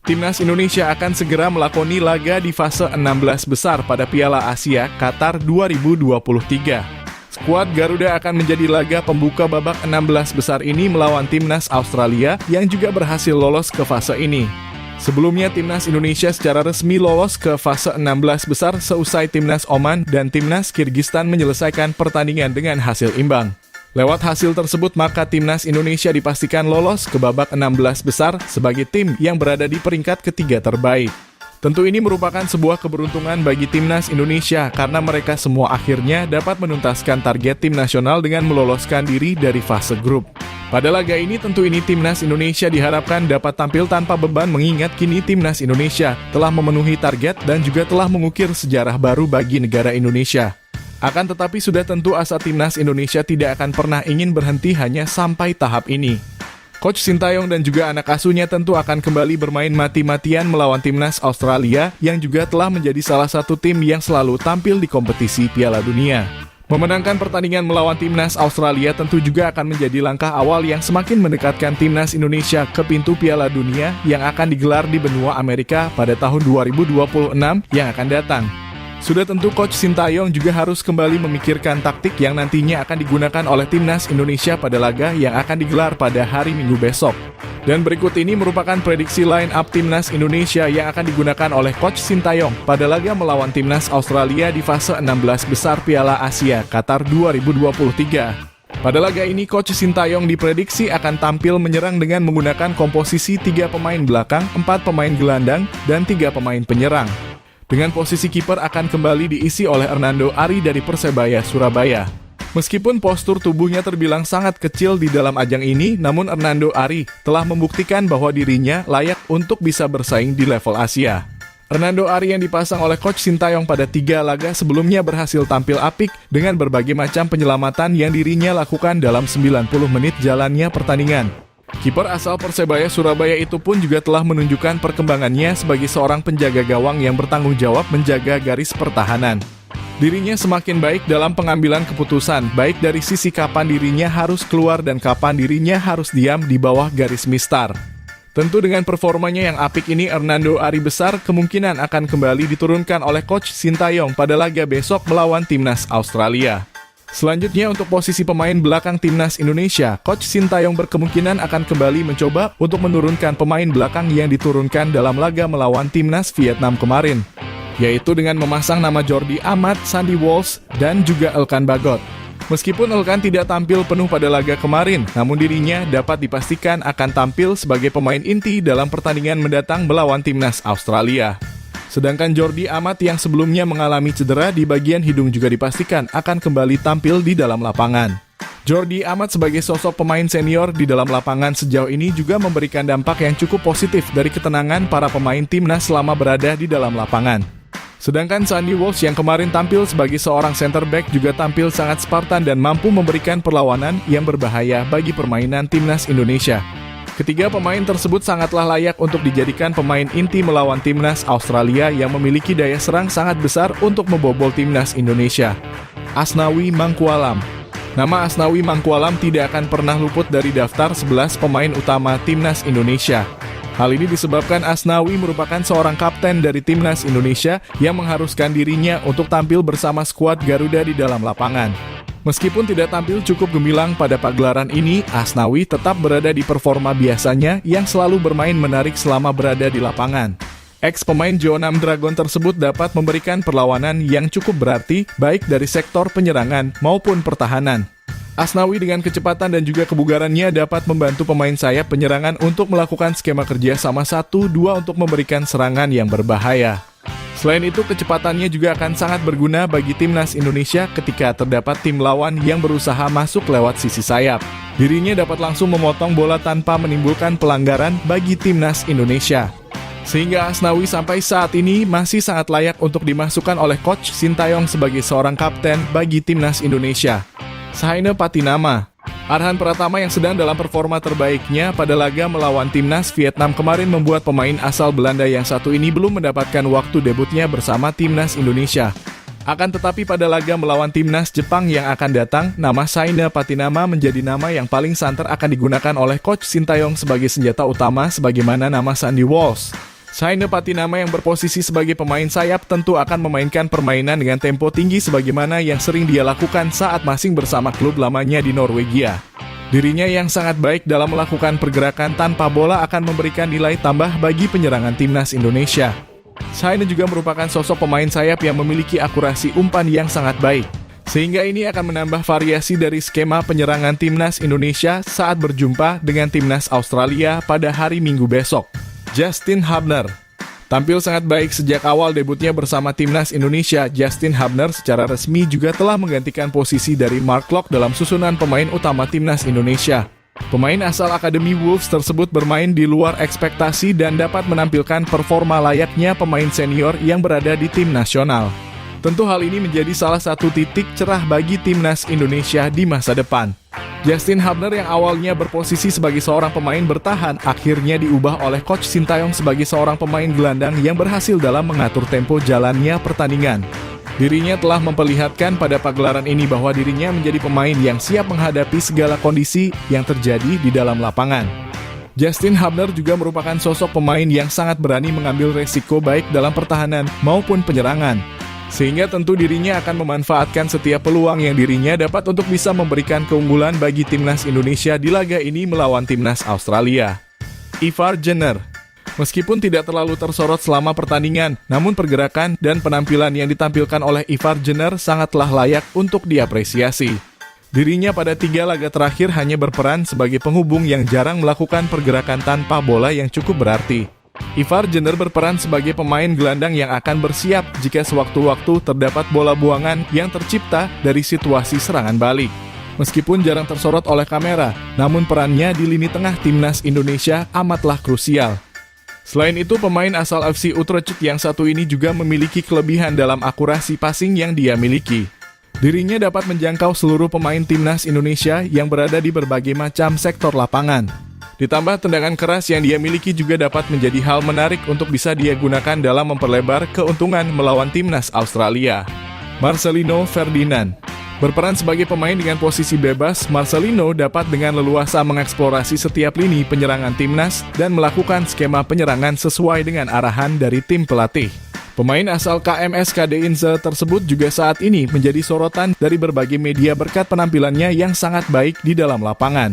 Timnas Indonesia akan segera melakoni laga di fase 16 besar pada Piala Asia Qatar 2023. Skuad Garuda akan menjadi laga pembuka babak 16 besar ini melawan Timnas Australia yang juga berhasil lolos ke fase ini. Sebelumnya Timnas Indonesia secara resmi lolos ke fase 16 besar seusai Timnas Oman dan Timnas Kirgistan menyelesaikan pertandingan dengan hasil imbang. Lewat hasil tersebut maka Timnas Indonesia dipastikan lolos ke babak 16 besar sebagai tim yang berada di peringkat ketiga terbaik. Tentu ini merupakan sebuah keberuntungan bagi Timnas Indonesia karena mereka semua akhirnya dapat menuntaskan target tim nasional dengan meloloskan diri dari fase grup. Pada laga ini tentu ini Timnas Indonesia diharapkan dapat tampil tanpa beban mengingat kini Timnas Indonesia telah memenuhi target dan juga telah mengukir sejarah baru bagi negara Indonesia. Akan tetapi sudah tentu asa Timnas Indonesia tidak akan pernah ingin berhenti hanya sampai tahap ini. Coach Sintayong dan juga anak asuhnya tentu akan kembali bermain mati-matian melawan Timnas Australia yang juga telah menjadi salah satu tim yang selalu tampil di kompetisi Piala Dunia. Memenangkan pertandingan melawan Timnas Australia tentu juga akan menjadi langkah awal yang semakin mendekatkan Timnas Indonesia ke pintu Piala Dunia yang akan digelar di benua Amerika pada tahun 2026 yang akan datang. Sudah tentu Coach Sintayong juga harus kembali memikirkan taktik yang nantinya akan digunakan oleh Timnas Indonesia pada laga yang akan digelar pada hari Minggu besok. Dan berikut ini merupakan prediksi line up Timnas Indonesia yang akan digunakan oleh Coach Sintayong pada laga melawan Timnas Australia di fase 16 besar Piala Asia Qatar 2023. Pada laga ini Coach Sintayong diprediksi akan tampil menyerang dengan menggunakan komposisi 3 pemain belakang, 4 pemain gelandang, dan 3 pemain penyerang. Dengan posisi kiper akan kembali diisi oleh Hernando Ari dari Persebaya Surabaya. Meskipun postur tubuhnya terbilang sangat kecil di dalam ajang ini, namun Hernando Ari telah membuktikan bahwa dirinya layak untuk bisa bersaing di level Asia. Hernando Ari yang dipasang oleh Coach Sintayong pada 3 laga sebelumnya berhasil tampil apik dengan berbagai macam penyelamatan yang dirinya lakukan dalam 90 menit jalannya pertandingan. Kiper asal Persebaya Surabaya itu pun juga telah menunjukkan perkembangannya sebagai seorang penjaga gawang yang bertanggung jawab menjaga garis pertahanan. Dirinya semakin baik dalam pengambilan keputusan, baik dari sisi kapan dirinya harus keluar dan kapan dirinya harus diam di bawah garis mistar. Tentu dengan performanya yang apik ini, Hernando Ari besar kemungkinan akan kembali diturunkan oleh Coach Sintayong pada laga besok melawan Timnas Australia. Selanjutnya untuk posisi pemain belakang Timnas Indonesia, Coach Sintayong berkemungkinan akan kembali mencoba untuk menurunkan pemain belakang yang diturunkan dalam laga melawan Timnas Vietnam kemarin, yaitu dengan memasang nama Jordi Amat, Sandy Walsh, dan juga Elkan Bagot. Meskipun Elkan tidak tampil penuh pada laga kemarin, namun dirinya dapat dipastikan akan tampil sebagai pemain inti dalam pertandingan mendatang melawan Timnas Australia. Sedangkan Jordi Amat yang sebelumnya mengalami cedera di bagian hidung juga dipastikan akan kembali tampil di dalam lapangan. Jordi Amat sebagai sosok pemain senior di dalam lapangan sejauh ini juga memberikan dampak yang cukup positif dari ketenangan para pemain timnas selama berada di dalam lapangan. Sedangkan Sandy Walsh yang kemarin tampil sebagai seorang center back juga tampil sangat spartan dan mampu memberikan perlawanan yang berbahaya bagi permainan Timnas Indonesia. Ketiga pemain tersebut sangatlah layak untuk dijadikan pemain inti melawan Timnas Australia yang memiliki daya serang sangat besar untuk membobol Timnas Indonesia. Asnawi Mangkualam. Nama Asnawi Mangkualam tidak akan pernah luput dari daftar 11 pemain utama Timnas Indonesia. Hal ini disebabkan Asnawi merupakan seorang kapten dari Timnas Indonesia yang mengharuskan dirinya untuk tampil bersama skuad Garuda di dalam lapangan. Meskipun tidak tampil cukup gemilang pada pagelaran ini, Asnawi tetap berada di performa biasanya yang selalu bermain menarik selama berada di lapangan. Ex-pemain Jeonnam Dragon tersebut dapat memberikan perlawanan yang cukup berarti baik dari sektor penyerangan maupun pertahanan. Asnawi dengan kecepatan dan juga kebugarannya dapat membantu pemain sayap penyerangan untuk melakukan skema kerja sama 1-2 untuk memberikan serangan yang berbahaya. Selain itu, kecepatannya juga akan sangat berguna bagi Timnas Indonesia ketika terdapat tim lawan yang berusaha masuk lewat sisi sayap. Dirinya dapat langsung memotong bola tanpa menimbulkan pelanggaran bagi Timnas Indonesia. Sehingga Asnawi sampai saat ini masih sangat layak untuk dimasukkan oleh Coach Sintayong sebagai seorang kapten bagi Timnas Indonesia. Sahaine Patinama. Arhan Pratama yang sedang dalam performa terbaiknya pada laga melawan Timnas Vietnam kemarin membuat pemain asal Belanda yang satu ini belum mendapatkan waktu debutnya bersama Timnas Indonesia. Akan tetapi pada laga melawan Timnas Jepang yang akan datang, nama Sahaine Patinama menjadi nama yang paling santer akan digunakan oleh Coach Sintayong sebagai senjata utama sebagaimana nama Sandy Walsh. Saina Patinama yang berposisi sebagai pemain sayap tentu akan memainkan permainan dengan tempo tinggi sebagaimana yang sering dia lakukan saat masing bersama klub lamanya di Norwegia. Dirinya yang sangat baik dalam melakukan pergerakan tanpa bola akan memberikan nilai tambah bagi penyerangan timnas Indonesia. Saina juga merupakan sosok pemain sayap yang memiliki akurasi umpan yang sangat baik, sehingga ini akan menambah variasi dari skema penyerangan timnas Indonesia saat berjumpa dengan timnas Australia pada hari Minggu besok. Justin Hubner tampil sangat baik sejak awal debutnya bersama timnas Indonesia. Justin Hubner secara resmi juga telah menggantikan posisi dari Mark Locke dalam susunan pemain utama timnas Indonesia. Pemain asal Akademi Wolves tersebut bermain di luar ekspektasi dan dapat menampilkan performa layaknya pemain senior yang berada di tim nasional. Tentu hal ini menjadi salah satu titik cerah bagi timnas Indonesia di masa depan. Justin Hubner yang awalnya berposisi sebagai seorang pemain bertahan, akhirnya diubah oleh Coach Sintayong sebagai seorang pemain gelandang yang berhasil dalam mengatur tempo jalannya pertandingan. Dirinya telah memperlihatkan pada pagelaran ini bahwa dirinya menjadi pemain yang siap menghadapi segala kondisi yang terjadi di dalam lapangan. Justin Hubner juga merupakan sosok pemain yang sangat berani mengambil resiko baik dalam pertahanan maupun penyerangan, sehingga tentu dirinya akan memanfaatkan setiap peluang yang dirinya dapat untuk bisa memberikan keunggulan bagi timnas Indonesia di laga ini melawan timnas Australia. Ivar Jenner meskipun tidak terlalu tersorot selama pertandingan, namun pergerakan dan penampilan yang ditampilkan oleh Ivar Jenner sangatlah layak untuk diapresiasi. Dirinya pada 3 laga terakhir hanya berperan sebagai penghubung yang jarang melakukan pergerakan tanpa bola yang cukup berarti. Ivar Jenner berperan sebagai pemain gelandang yang akan bersiap jika sewaktu-waktu terdapat bola buangan yang tercipta dari situasi serangan balik. Meskipun jarang tersorot oleh kamera, namun perannya di lini tengah timnas Indonesia amatlah krusial. Selain itu, pemain asal FC Utrecht yang satu ini juga memiliki kelebihan dalam akurasi passing yang dia miliki. Dirinya dapat menjangkau seluruh pemain timnas Indonesia yang berada di berbagai macam sektor lapangan. Ditambah tendangan keras yang dia miliki juga dapat menjadi hal menarik untuk bisa dia gunakan dalam memperlebar keuntungan melawan timnas Australia. Marcelino Ferdinand berperan sebagai pemain dengan posisi bebas. Marcelino dapat dengan leluasa mengeksplorasi setiap lini penyerangan timnas dan melakukan skema penyerangan sesuai dengan arahan dari tim pelatih. Pemain asal KMS KD Inze tersebut juga saat ini menjadi sorotan dari berbagai media berkat penampilannya yang sangat baik di dalam lapangan.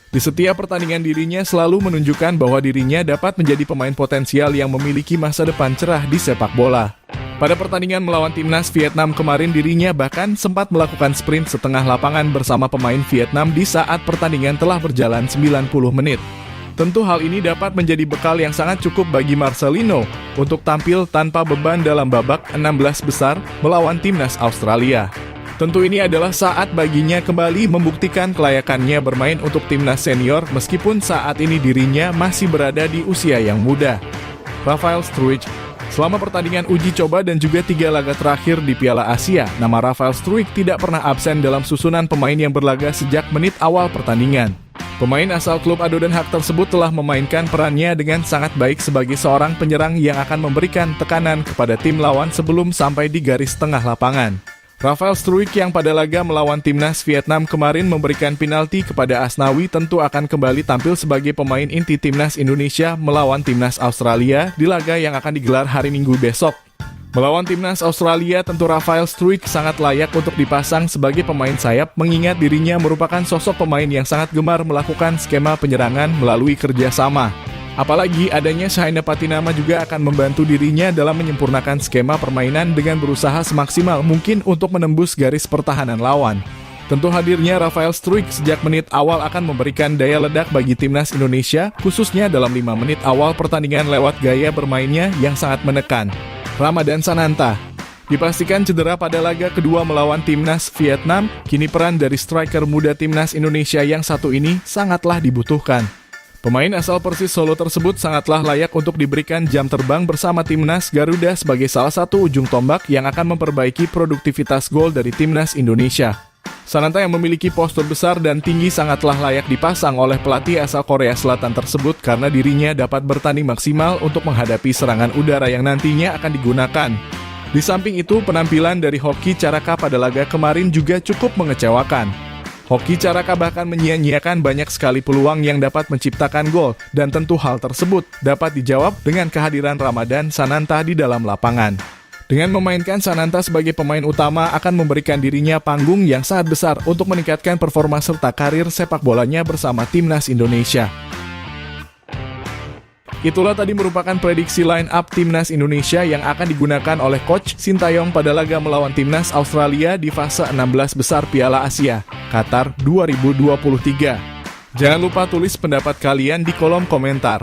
Di setiap pertandingan dirinya selalu menunjukkan bahwa dirinya dapat menjadi pemain potensial yang memiliki masa depan cerah di sepak bola. Pada pertandingan melawan timnas Vietnam kemarin, dirinya bahkan sempat melakukan sprint setengah lapangan bersama pemain Vietnam di saat pertandingan telah berjalan 90 menit. Tentu hal ini dapat menjadi bekal yang sangat cukup bagi Marcelino untuk tampil tanpa beban dalam babak 16 besar melawan timnas Australia. Tentu ini adalah saat baginya kembali membuktikan kelayakannya bermain untuk timnas senior meskipun saat ini dirinya masih berada di usia yang muda. Rafael Struijk. Selama pertandingan uji coba dan juga 3 laga terakhir di Piala Asia, nama Rafael Struijk tidak pernah absen dalam susunan pemain yang berlaga sejak menit awal pertandingan. Pemain asal klub Ado Den Haag tersebut telah memainkan perannya dengan sangat baik sebagai seorang penyerang yang akan memberikan tekanan kepada tim lawan sebelum sampai di garis tengah lapangan. Rafael Struijk yang pada laga melawan timnas Vietnam kemarin memberikan penalti kepada Asnawi tentu akan kembali tampil sebagai pemain inti timnas Indonesia melawan timnas Australia di laga yang akan digelar hari Minggu besok. Melawan timnas Australia tentu Rafael Struijk sangat layak untuk dipasang sebagai pemain sayap mengingat dirinya merupakan sosok pemain yang sangat gemar melakukan skema penyerangan melalui kerjasama. Apalagi adanya Saina Patinama juga akan membantu dirinya dalam menyempurnakan skema permainan dengan berusaha semaksimal mungkin untuk menembus garis pertahanan lawan. Tentu hadirnya Rafael Struijk sejak menit awal akan memberikan daya ledak bagi timnas Indonesia, khususnya dalam 5 menit awal pertandingan lewat gaya bermainnya yang sangat menekan. Ramadan Sananta dipastikan cedera pada laga kedua melawan timnas Vietnam, kini peran dari striker muda timnas Indonesia yang satu ini sangatlah dibutuhkan. Pemain asal Persis Solo tersebut sangatlah layak untuk diberikan jam terbang bersama timnas Garuda sebagai salah satu ujung tombak yang akan memperbaiki produktivitas gol dari timnas Indonesia. Sananta yang memiliki postur besar dan tinggi sangatlah layak dipasang oleh pelatih asal Korea Selatan tersebut karena dirinya dapat bertanding maksimal untuk menghadapi serangan udara yang nantinya akan digunakan. Di samping itu, penampilan dari Hoki Caraka pada laga kemarin juga cukup mengecewakan. Hoki Caraka bahkan menyia-nyiakan banyak sekali peluang yang dapat menciptakan gol, dan tentu hal tersebut dapat dijawab dengan kehadiran Ramadan Sananta di dalam lapangan. Dengan memainkan Sananta sebagai pemain utama akan memberikan dirinya panggung yang sangat besar untuk meningkatkan performa serta karir sepak bolanya bersama Timnas Indonesia. Itulah tadi merupakan prediksi line up Timnas Indonesia yang akan digunakan oleh Coach Sintayong pada laga melawan Timnas Australia di fase 16 besar Piala Asia, Qatar 2023. Jangan lupa tulis pendapat kalian di kolom komentar.